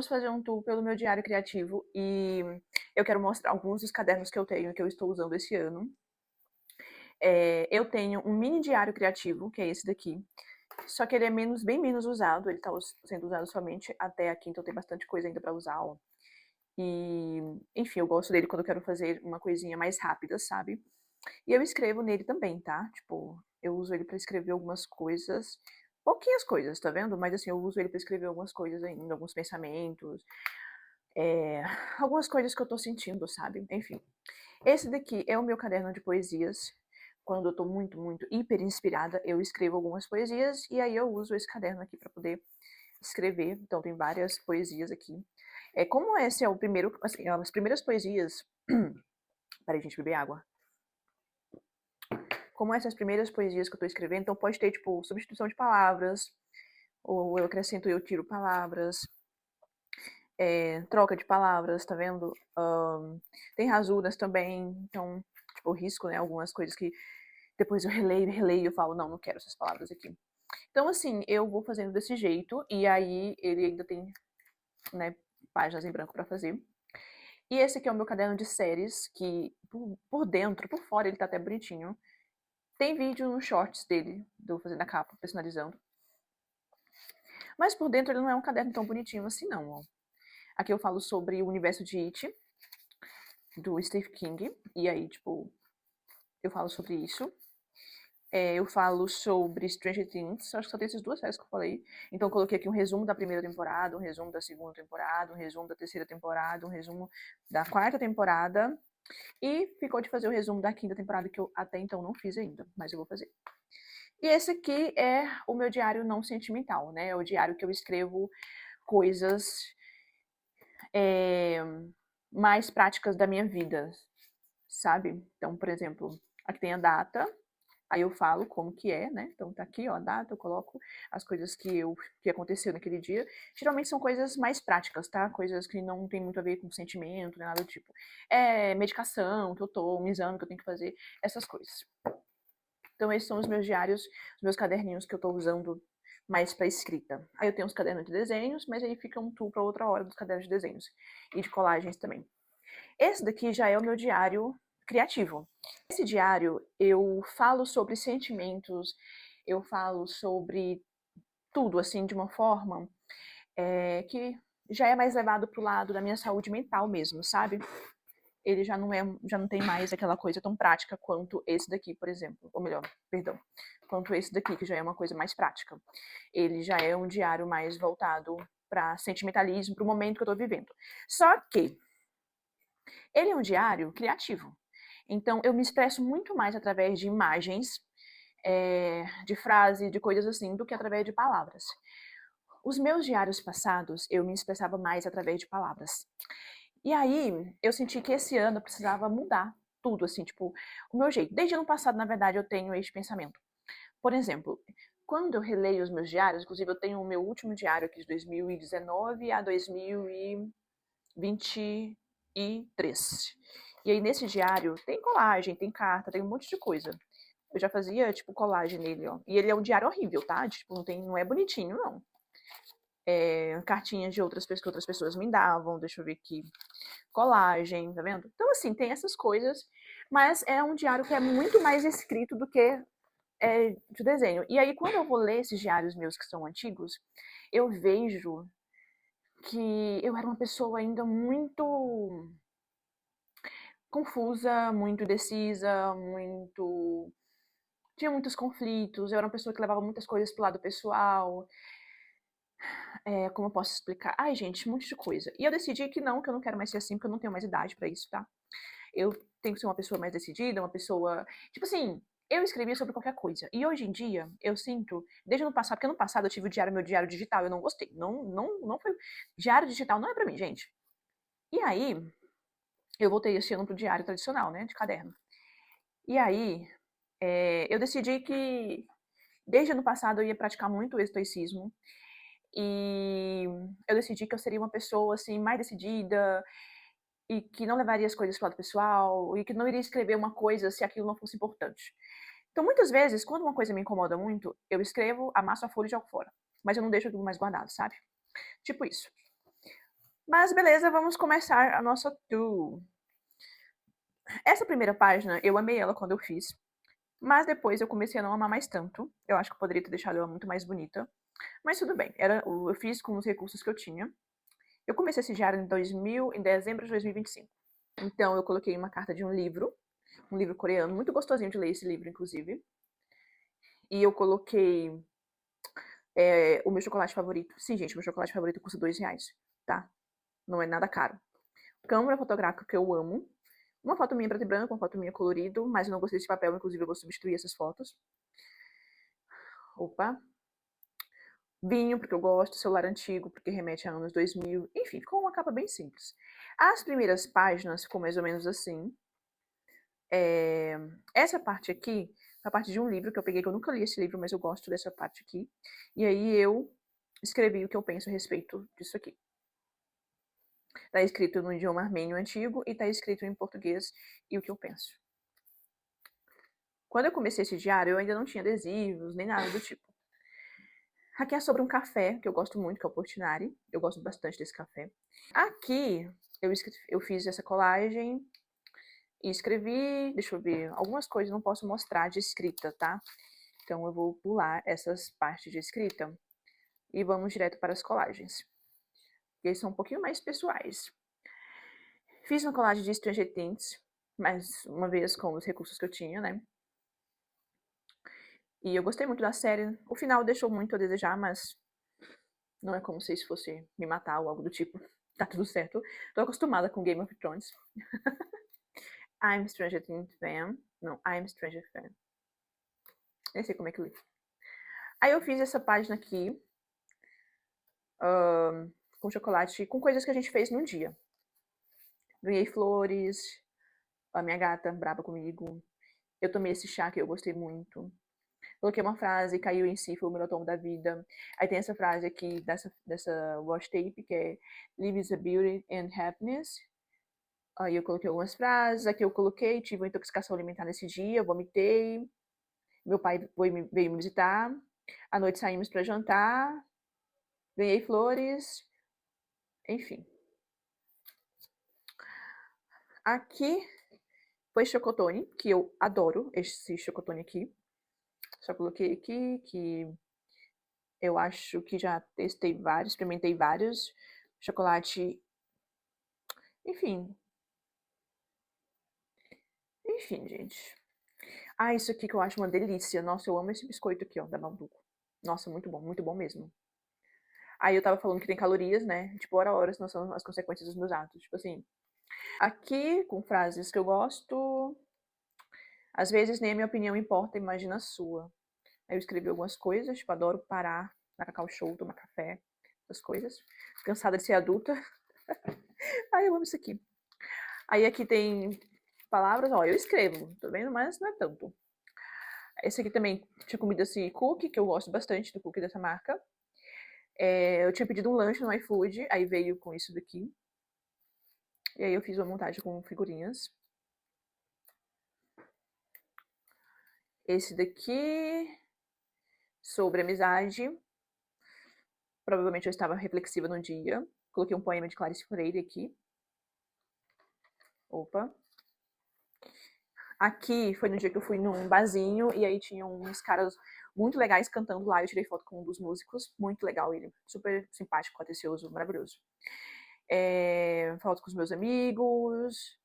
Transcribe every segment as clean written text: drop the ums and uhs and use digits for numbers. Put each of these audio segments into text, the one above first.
vamos fazer um tour pelo meu diário criativo e eu quero mostrar alguns dos cadernos que eu tenho, que eu estou usando esse ano. Eu tenho um mini diário criativo, que é esse daqui, só que ele é bem menos usado, ele está sendo usado somente até aqui, então tem bastante coisa ainda para usar, ó. E, enfim, eu gosto dele quando eu quero fazer uma coisinha mais rápida, sabe? E eu escrevo nele também, tá? Tipo, eu uso ele para escrever algumas coisas, pouquinhas coisas, tá vendo? Mas assim, eu uso ele para escrever algumas coisas ainda, alguns pensamentos, é, algumas coisas que eu tô sentindo, sabe? Enfim. Esse daqui é o meu caderno de poesias. Quando eu tô muito hiper inspirada, eu escrevo algumas poesias e aí eu uso esse caderno aqui para poder escrever. Então tem várias poesias aqui. Como esse é o primeiro, assim, as primeiras poesias. Peraí, gente, beber água. Como essas primeiras poesias que eu tô escrevendo, então pode ter, tipo, substituição de palavras, ou eu acrescento e eu tiro palavras, troca de palavras, tá vendo? Tem rasuras também, então, tipo, eu risco, né, algumas coisas que depois eu releio e eu falo, não, não quero essas palavras aqui. Então, assim, eu vou fazendo desse jeito, e aí ele ainda tem, né, páginas em branco pra fazer. E esse aqui é o meu caderno de séries, que por dentro, por fora ele tá até bonitinho. Tem vídeo nos shorts dele, de eu fazendo a capa, personalizando. Mas por dentro ele não é um caderno tão bonitinho assim não, ó. Aqui eu falo sobre o universo de It, do Stephen King, e aí, tipo, eu falo sobre isso. Eu falo sobre Stranger Things, acho que só tem essas duas séries que eu falei. Então eu coloquei aqui um resumo da primeira temporada, um resumo da segunda temporada, um resumo da terceira temporada, um resumo da quarta temporada. E ficou de fazer o resumo da quinta temporada, que eu até então não fiz ainda, mas eu vou fazer. E esse aqui é o meu diário não sentimental, né? É o diário que eu escrevo coisas mais práticas da minha vida, sabe? Então, por exemplo, aqui tem a data, aí eu falo como que é, né? Então tá aqui, ó, a data, eu coloco as coisas que aconteceu naquele dia. Geralmente são coisas mais práticas, tá? Coisas que não tem muito a ver com sentimento, nem nada do tipo. Medicação que eu tomo, um exame que eu tenho que fazer, essas coisas. Então esses são os meus diários, os meus caderninhos que eu tô usando mais para escrita. Aí eu tenho uns cadernos de desenhos, mas aí fica um tour para outra hora dos cadernos de desenhos e de colagens também. Esse daqui já é o meu diário criativo. Esse diário eu falo sobre sentimentos, eu falo sobre tudo assim de uma forma que já é mais levado pro lado da minha saúde mental mesmo, sabe? Ele já não tem mais aquela coisa tão prática quanto esse daqui, por exemplo. Ou melhor, perdão, quanto esse daqui, que já é uma coisa mais prática. Ele já é um diário mais voltado para sentimentalismo, para o momento que eu tô vivendo. Só que ele é um diário criativo. Então eu me expresso muito mais através de imagens, de frases, de coisas assim, do que através de palavras. Os meus diários passados, eu me expressava mais através de palavras. E aí, eu senti que esse ano eu precisava mudar tudo, assim, tipo, o meu jeito. Desde ano passado, na verdade, eu tenho este pensamento. Por exemplo, quando eu releio os meus diários, inclusive eu tenho o meu último diário aqui de 2019 a 2023. E aí, nesse diário, tem colagem, tem carta, tem um monte de coisa. Eu já fazia, tipo, colagem nele, ó. E ele é um diário horrível, tá? Tipo, não é bonitinho, não. Cartinhas de outras pessoas que outras pessoas me davam, deixa eu ver aqui. Colagem, tá vendo? Então, assim, tem essas coisas, mas é um diário que é muito mais escrito do que de desenho. E aí, quando eu vou ler esses diários meus que são antigos, eu vejo que eu era uma pessoa ainda muito confusa, muito indecisa, muito. Tinha muitos conflitos, eu era uma pessoa que levava muitas coisas pro lado pessoal. Como eu posso explicar? Ai, gente, um monte de coisa. E eu decidi que eu não quero mais ser assim, porque eu não tenho mais idade pra isso, tá? Eu tenho que ser uma pessoa mais decidida, uma pessoa. Tipo assim, eu escrevia sobre qualquer coisa. E hoje em dia, eu sinto, desde o ano passado, porque ano passado eu tive meu diário digital, eu não gostei. Não foi. Diário digital não é pra mim, gente. E aí, eu voltei esse ano pro diário tradicional, né? De caderno. E aí, eu decidi que desde o ano passado eu ia praticar muito o estoicismo. E eu decidi que eu seria uma pessoa assim mais decidida e que não levaria as coisas para o lado pessoal e que não iria escrever uma coisa se aquilo não fosse importante. Então, muitas vezes, quando uma coisa me incomoda muito, eu escrevo, amasso a folha e jogo fora. Mas eu não deixo aquilo mais guardado, sabe? Tipo isso. Mas beleza, vamos começar a nossa tour. Essa primeira página, eu amei ela quando eu fiz, mas depois eu comecei a não amar mais tanto. Eu acho que eu poderia ter deixado ela muito mais bonita, mas tudo bem. Eu fiz com os recursos que eu tinha. Eu comecei esse diário em dezembro de 2025. Então eu coloquei uma carta de um livro coreano, muito gostosinho de ler esse livro, inclusive. E eu coloquei o meu chocolate favorito. Sim, gente, meu chocolate favorito custa R$ 2, tá? Não é nada caro. Câmera fotográfica que eu amo. Uma foto minha preto e branco, uma foto minha colorido, mas eu não gostei desse papel, inclusive eu vou substituir essas fotos. Opa. Vinho, porque eu gosto, celular antigo, porque remete a anos 2000. Enfim, ficou uma capa bem simples. As primeiras páginas ficou mais ou menos assim. Essa parte aqui é a parte de um livro que eu peguei, que eu nunca li esse livro, mas eu gosto dessa parte aqui. E aí eu escrevi o que eu penso a respeito disso aqui. Tá escrito no idioma armênio antigo e tá escrito em português e o que eu penso. Quando eu comecei esse diário, eu ainda não tinha adesivos, nem nada do tipo. Aqui é sobre um café, que eu gosto muito, que é o Portinari. Eu gosto bastante desse café. Aqui, eu fiz essa colagem e escrevi, deixa eu ver, algumas coisas não posso mostrar de escrita, tá? Então eu vou pular essas partes de escrita e vamos direto para as colagens. E eles são um pouquinho mais pessoais. Fiz uma colagem de Stranger Things, mais uma vez com os recursos que eu tinha, né? E eu gostei muito da série. O final deixou muito a desejar, mas não é como se isso fosse me matar ou algo do tipo. Tá tudo certo. Tô acostumada com Game of Thrones. I'm Stranger Things fan. Não, I'm Stranger fan. Nem sei como é que eu li. Aí eu fiz essa página aqui com chocolate, com coisas que a gente fez num dia. Ganhei flores, a minha gata braba comigo. Eu tomei esse chá que eu gostei muito. Coloquei uma frase, caiu em si, foi o melhor tom da vida. Aí tem essa frase aqui dessa wash tape, que é Live is a beauty and happiness. Aí eu coloquei algumas frases, aqui eu coloquei, tive uma intoxicação alimentar nesse dia, vomitei. Meu pai veio me visitar. À noite saímos para jantar. Ganhei flores. Enfim. Aqui foi chocotone, que eu adoro esse chocotone aqui. Só coloquei aqui que eu acho que já testei vários, experimentei vários. Chocolate. Enfim. Enfim, gente. Ah, isso aqui que eu acho uma delícia. Nossa, eu amo esse biscoito aqui, ó, da Bambuco. Nossa, muito bom mesmo. Aí eu tava falando que tem calorias, né? Tipo, hora a hora não são as consequências dos meus atos. Tipo assim, aqui, com frases que eu gosto, às vezes nem a minha opinião importa, imagina a sua. Aí eu escrevi algumas coisas, tipo, adoro parar na Cacau Show, tomar café, essas coisas. Cansada de ser adulta. Ai, eu amo isso aqui. Aí aqui tem palavras, ó, eu escrevo, tô vendo, mas não é tanto. Esse aqui também tinha comido esse cookie, que eu gosto bastante do cookie dessa marca. Eu tinha pedido um lanche no iFood, aí veio com isso daqui. E aí eu fiz uma montagem com figurinhas. Esse daqui, sobre amizade. Provavelmente eu estava reflexiva no dia. Coloquei um poema de Clarice Freire aqui. Opa. Aqui foi no dia que eu fui num barzinho e aí tinha uns caras muito legais cantando lá. Eu tirei foto com um dos músicos, muito legal ele, super simpático, atencioso, maravilhoso. Foto com os meus amigos.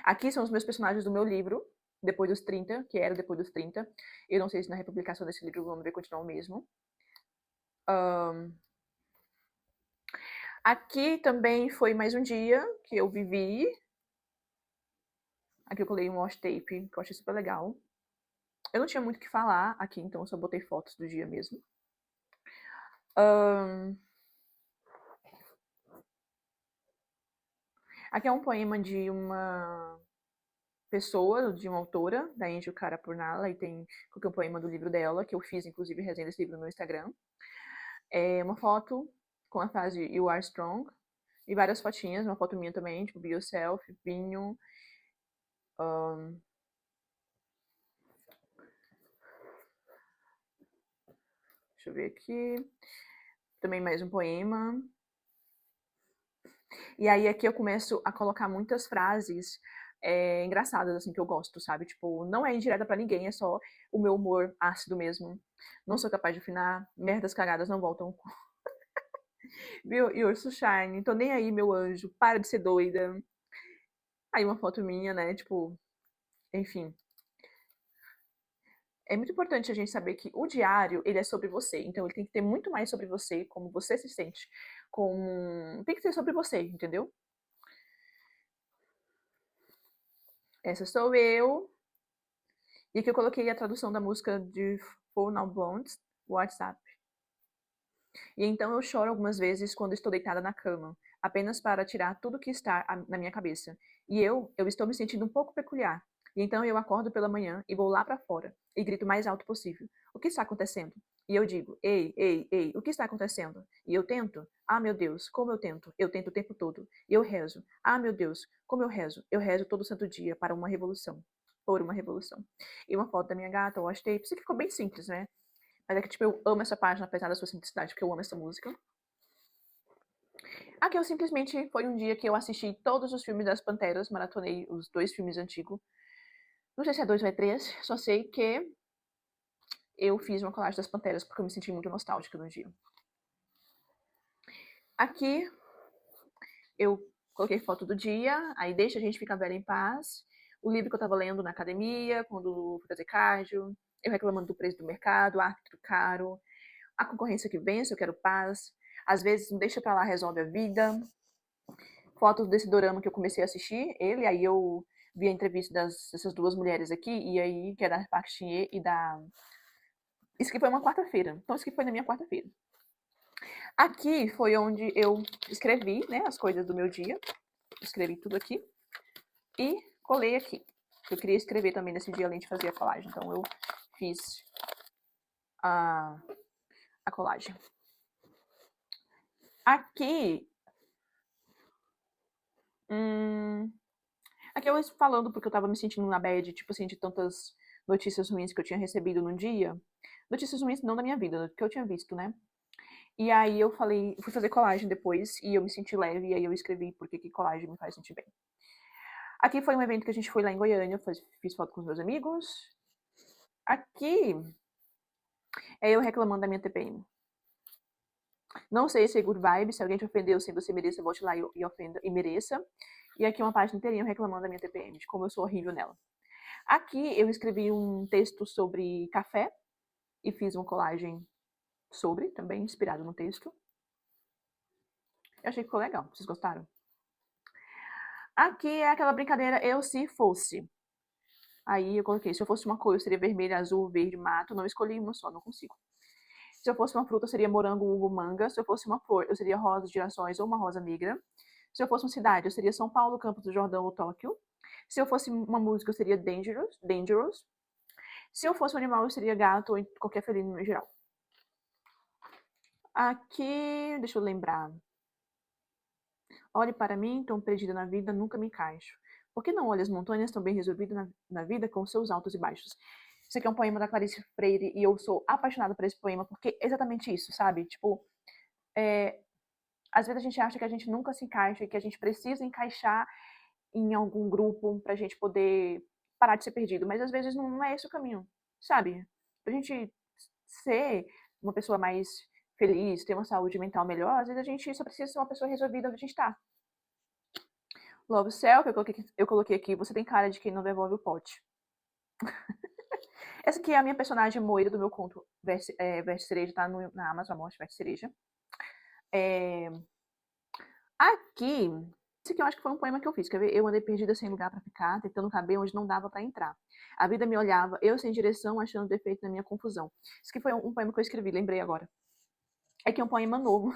Aqui são os meus personagens do meu livro, Depois dos 30, que era Depois dos 30. Eu não sei se na republicação desse livro o nome vai continuar o mesmo. Aqui também foi mais um dia que eu vivi. Aqui eu colei um wash tape, que eu achei super legal. Eu não tinha muito o que falar aqui, então eu só botei fotos do dia mesmo. Aqui é um poema de uma pessoa, de uma autora, da Angel Cara Purnala, e tem qualquer poema do livro dela, que eu fiz, inclusive, resenha desse livro no meu Instagram. É uma foto com a frase You Are Strong, e várias fotinhas, uma foto minha também, tipo Be Yourself, vinho. Deixa eu ver aqui. Também mais um poema. E aí aqui eu começo a colocar muitas frases engraçadas, assim, que eu gosto, sabe? Tipo, não é indireta pra ninguém, é só o meu humor ácido mesmo. Não sou capaz de afinar, merdas cagadas não voltam. Viu? You're so shine, tô nem aí, meu anjo, para de ser doida. Aí uma foto minha, né? Tipo, enfim. É muito importante a gente saber que o diário, ele é sobre você. Então, ele tem que ter muito mais sobre você, como você se sente. Como... Tem que ser sobre você, entendeu? Essa sou eu. E aqui eu coloquei a tradução da música de Four Now Blondes, WhatsApp. E então eu choro algumas vezes quando estou deitada na cama, apenas para tirar tudo que está na minha cabeça. E eu estou me sentindo um pouco peculiar. E então eu acordo pela manhã e vou lá para fora e grito o mais alto possível: o que está acontecendo? E eu digo: ei, ei, ei, o que está acontecendo? E eu tento: ah, meu Deus, como eu tento? Eu tento o tempo todo. E eu rezo: ah, meu Deus, como eu rezo? Eu rezo todo santo dia para uma revolução. Por uma revolução. E uma foto da minha gata, wash tape. Isso aqui ficou bem simples, né? Mas é que, tipo, eu amo essa página, apesar da sua simplicidade, porque eu amo essa música. Aqui eu simplesmente foi um dia que eu assisti todos os filmes das Panteras, maratonei os 2 filmes antigos. Não sei se é 2 ou é 3, só sei que eu fiz uma colagem das Panteras porque eu me senti muito nostálgica no dia. Aqui eu coloquei foto do dia, aí deixa a gente ficar velha em paz. O livro que eu tava lendo na academia, quando fui fazer cardio, eu reclamando do preço do mercado, árbitro caro, a concorrência que vence, eu quero paz. Às vezes, não deixa pra lá, resolve a vida. Fotos desse dorama que eu comecei a assistir, ele, aí eu vi a entrevista dessas duas mulheres aqui, e aí, que é da Park Shin-hye e da... Isso aqui foi uma quarta-feira, então isso aqui foi na minha quarta-feira. Aqui foi onde eu escrevi, né, as coisas do meu dia, escrevi tudo aqui, e colei aqui. Eu queria escrever também nesse dia, além de fazer a colagem, então eu fiz a, a colagem. Aqui, aqui eu falando porque eu tava me sentindo na bad, tipo assim, de tantas notícias ruins que eu tinha recebido num dia. Notícias ruins não da minha vida, que eu tinha visto, né? E aí eu falei, fui fazer colagem depois e eu me senti leve, e aí eu escrevi porque que colagem me faz sentir bem. Aqui foi um evento que a gente foi lá em Goiânia, fiz foto com os meus amigos. Aqui é eu reclamando da minha TPM. Não sei se é good vibe, se alguém te ofendeu, se você mereça, volte lá e ofenda e mereça. E aqui uma página inteirinha reclamando da minha TPM, de como eu sou horrível nela. Aqui eu escrevi um texto sobre café e fiz uma colagem sobre, também inspirado no texto. Eu achei que ficou legal. Vocês gostaram? Aqui é aquela brincadeira eu se fosse. Aí eu coloquei, se eu fosse uma cor, eu seria vermelho, azul, verde, mato. Não escolhi uma só, não consigo. Se eu fosse uma fruta, eu seria morango, uva, manga. Se eu fosse uma flor, eu seria rosa, girassóis ou uma rosa negra. Se eu fosse uma cidade, eu seria São Paulo, Campos do Jordão ou Tóquio. Se eu fosse uma música, eu seria Dangerous. Dangerous. Se eu fosse um animal, eu seria gato ou qualquer felino em geral. Aqui, deixa eu lembrar. Olhe para mim, tão perdida na vida, nunca me encaixo. Por que não olha as montanhas tão bem resolvidas na vida com seus altos e baixos? Isso aqui é um poema da Clarice Freire e eu sou apaixonada por esse poema porque é exatamente isso, sabe? Tipo, às vezes a gente acha que a gente nunca se encaixa, que a gente precisa encaixar em algum grupo pra gente poder parar de ser perdido, mas às vezes não é esse o caminho, sabe? Pra gente ser uma pessoa mais feliz, ter uma saúde mental melhor, às vezes a gente só precisa ser uma pessoa resolvida onde a gente tá. Love Self, eu coloquei aqui, você tem cara de quem não devolve o pote. Essa aqui é a minha personagem Moira do meu conto Veste Cereja, tá na Amazon Morte Veste Cereja. Aqui, esse aqui eu acho que foi um poema que eu fiz, quer ver? Eu andei perdida sem lugar pra ficar, tentando caber onde não dava pra entrar. A vida me olhava, eu sem direção, achando defeito na minha confusão. Isso aqui foi um poema que eu escrevi, lembrei agora. É que é um poema novo.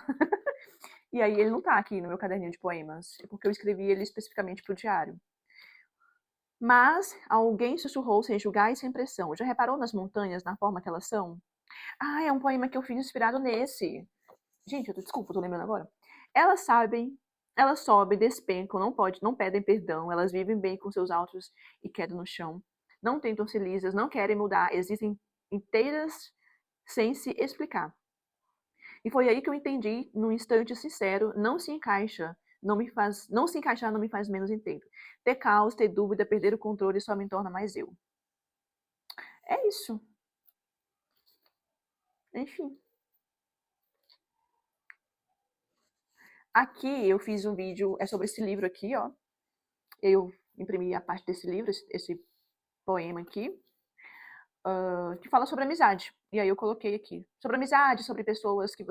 E aí ele não tá aqui no meu caderninho de poemas, porque eu escrevi ele especificamente pro diário. Mas alguém sussurrou sem julgar e sem pressão. Já reparou nas montanhas, na forma que elas são? Ah, é um poema que eu fiz inspirado nesse. Gente, desculpa, eu tô lembrando agora. Elas sabem, elas sobem, despencam, não pedem perdão, elas vivem bem com seus altos e quedas no chão. Não tentam ser lisas, não querem mudar, existem inteiras sem se explicar. E foi aí que eu entendi, num instante sincero, não se encaixa, Não se encaixar não me faz menos inteiro. Ter caos, ter dúvida, perder o controle só me torna mais eu. É isso. Enfim. Aqui eu fiz um vídeo, é sobre esse livro aqui, ó. Eu imprimi a parte desse livro, esse poema aqui, que fala sobre amizade. E aí eu coloquei aqui. Sobre amizade, sobre pessoas que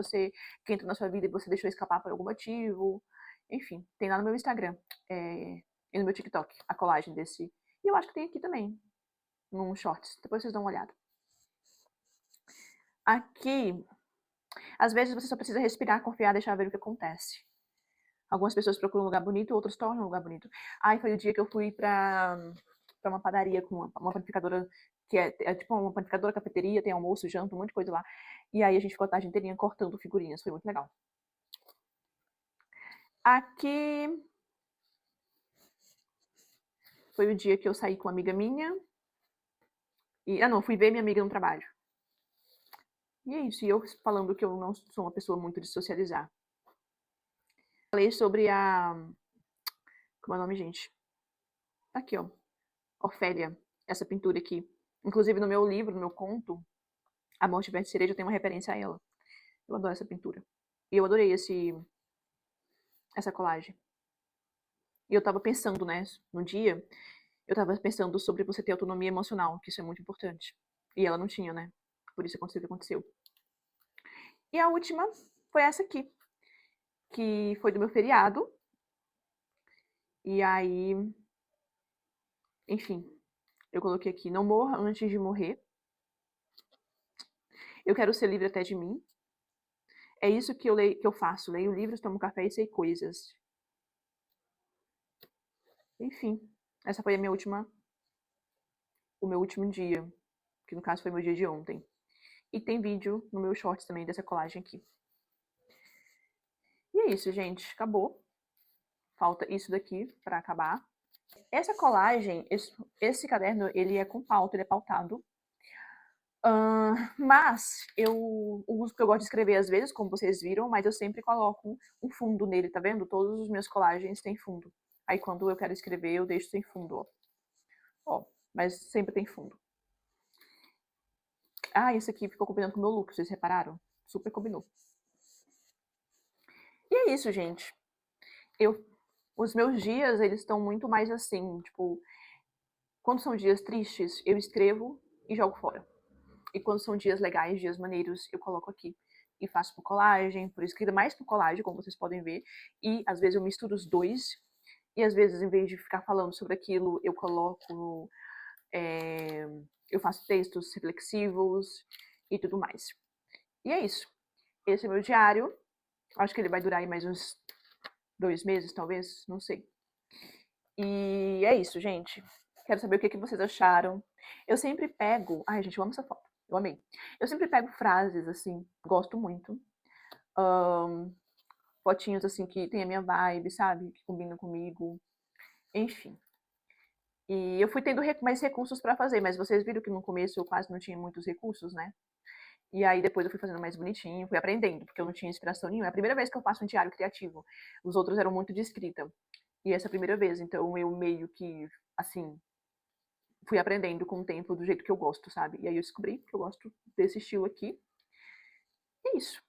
entram na sua vida e você deixou escapar por algum motivo. Enfim, tem lá no meu Instagram. E no meu TikTok, a colagem desse. E eu acho que tem aqui também, num shorts. Depois vocês dão uma olhada. Aqui, às vezes você só precisa respirar, confiar, deixar ver o que acontece. Algumas pessoas procuram um lugar bonito, outros tornam um lugar bonito. Aí foi o dia que eu fui pra uma padaria com uma panificadora, que é tipo uma panificadora, cafeteria, tem almoço, janta, um monte de coisa lá. E aí a gente ficou a tarde inteirinha cortando figurinhas, foi muito legal. Aqui foi o dia que eu saí com uma amiga minha. Não, fui ver minha amiga no trabalho. E é isso, e eu falando que eu não sou uma pessoa muito de socializar. Falei sobre a. Como é o nome, gente? Tá aqui, ó. Ofélia, essa pintura aqui. Inclusive no meu livro, no meu conto, A Morte Verde Cereja, tem uma referência a ela. Eu adoro essa pintura. E eu adorei essa colagem. E eu tava pensando, né, no dia, eu tava pensando sobre você ter autonomia emocional, que isso é muito importante. E ela não tinha, né? Por isso aconteceu o que aconteceu. E a última foi essa aqui, que foi do meu feriado. E aí, enfim, eu coloquei aqui, não morra antes de morrer. Eu quero ser livre até de mim. É isso que eu faço. Leio livros, tomo café e sei coisas. Enfim, essa foi o meu último dia, que no caso foi meu dia de ontem. E tem vídeo no meu shorts também dessa colagem aqui. E é isso, gente. Acabou. Falta isso daqui para acabar. Essa colagem, esse caderno, ele é com pauta, ele é pautado. Mas eu uso porque eu gosto de escrever às vezes, como vocês viram, mas eu sempre coloco um fundo nele, tá vendo? Todos os meus colagens têm fundo. Aí quando eu quero escrever, eu deixo sem fundo, ó. Ó, mas sempre tem fundo. Ah, esse aqui ficou combinando com o meu look, vocês repararam? Super combinou. E é isso, gente. Os meus dias, eles estão muito mais assim, tipo, quando são dias tristes, eu escrevo e jogo fora. E quando são dias legais, dias maneiros, eu coloco aqui. E faço por colagem, por escrita, mais por colagem, como vocês podem ver. E às vezes eu misturo os dois. E às vezes, em vez de ficar falando sobre aquilo, eu coloco. Eu faço textos reflexivos e tudo mais. E é isso. Esse é meu diário. Acho que ele vai durar aí mais uns 2 meses, talvez, não sei. E é isso, gente. Quero saber o que vocês acharam. Eu sempre pego. Ai, gente, eu amo essa foto. Eu amei. Eu sempre pego frases, assim, gosto muito. Fotinhos, assim, que tem a minha vibe, sabe? Que combinam comigo. Enfim. E eu fui tendo mais recursos para fazer, mas vocês viram que no começo eu quase não tinha muitos recursos, né? E aí depois eu fui fazendo mais bonitinho, fui aprendendo, porque eu não tinha inspiração nenhuma. É a primeira vez que eu faço um diário criativo. Os outros eram muito de escrita. E essa é a primeira vez, então eu meio que, assim, fui aprendendo com o tempo do jeito que eu gosto, sabe? E aí eu descobri que eu gosto desse estilo aqui. E é isso.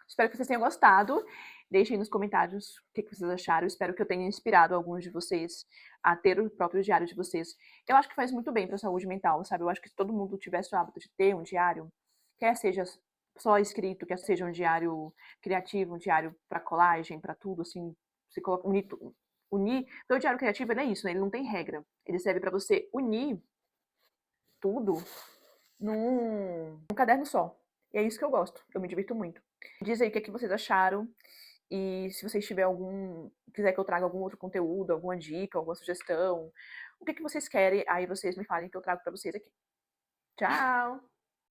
Espero que vocês tenham gostado. Deixem nos comentários o que vocês acharam. Espero que eu tenha inspirado alguns de vocês a ter o próprio diário de vocês. Eu acho que faz muito bem para a saúde mental, sabe? Eu acho que se todo mundo tivesse o hábito de ter um diário, quer seja só escrito, quer seja um diário criativo, um diário para colagem, para tudo, assim, você coloca unir. Então, o diário criativo é isso, né? Ele não tem regra. Ele serve para você unir tudo num caderno só. E é isso que eu gosto. Eu me divirto muito. Diz aí o que vocês acharam. E se vocês tiverem quiser que eu traga algum outro conteúdo, alguma dica, alguma sugestão, o que vocês querem, aí vocês me falem que eu trago para vocês aqui. Tchau!